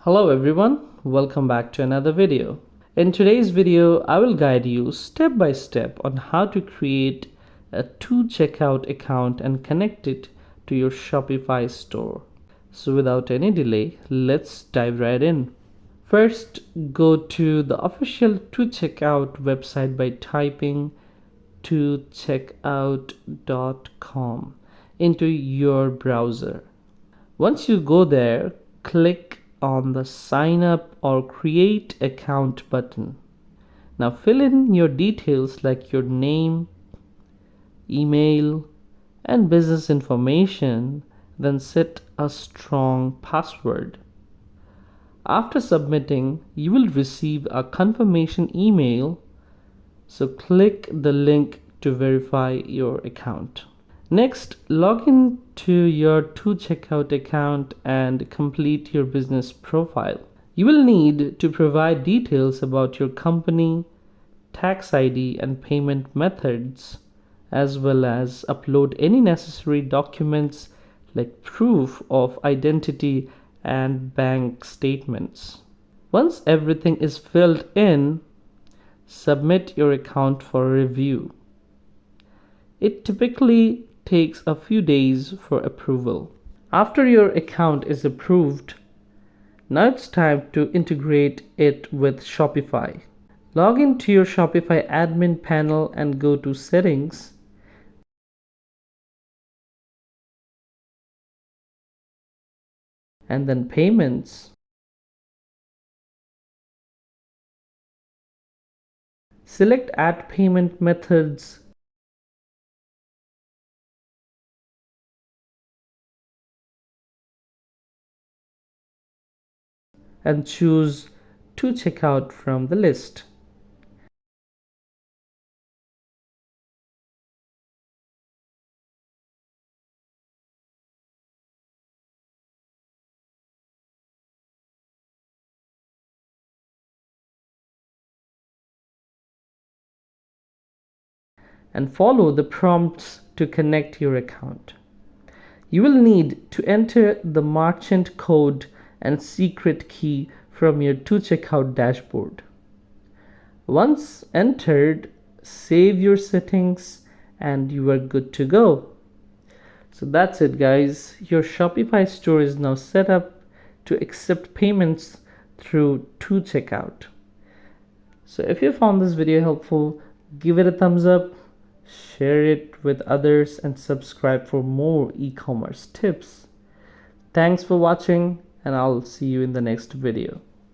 Hello everyone, welcome back to another video. In today's video, I will guide you step by step on how to create a 2Checkout account and connect it to your Shopify store. So without any delay, let's dive right in. First, go to the official 2Checkout website by typing 2checkout.com into your browser. Once you go there, click on the sign up or create account button. Now fill in your details like your name, email, and business information, then set a strong password. After submitting, you will receive a confirmation email, so click the link to verify your account. Next, log in to your 2Checkout account and complete your business profile. You will need to provide details about your company, tax ID, and payment methods, as well as upload any necessary documents like proof of identity and bank statements. Once everything is filled in, submit your account for review. It typically takes a few days for approval. After your account is approved, now it's time to integrate it with Shopify. Log into your Shopify admin panel and go to Settings. And then Payments. Select Add Payment Methods. And choose 2Checkout from the list. And follow the prompts to connect your account. You will need to enter the merchant code and secret key from your 2Checkout dashboard. Once entered, save your settings and you are good to go. So that's it, guys. Your Shopify store is now set up to accept payments through 2Checkout. So if you found this video helpful, give it a thumbs up, share it with others, and subscribe for more e-commerce tips. Thanks for watching, and I'll see you in the next video.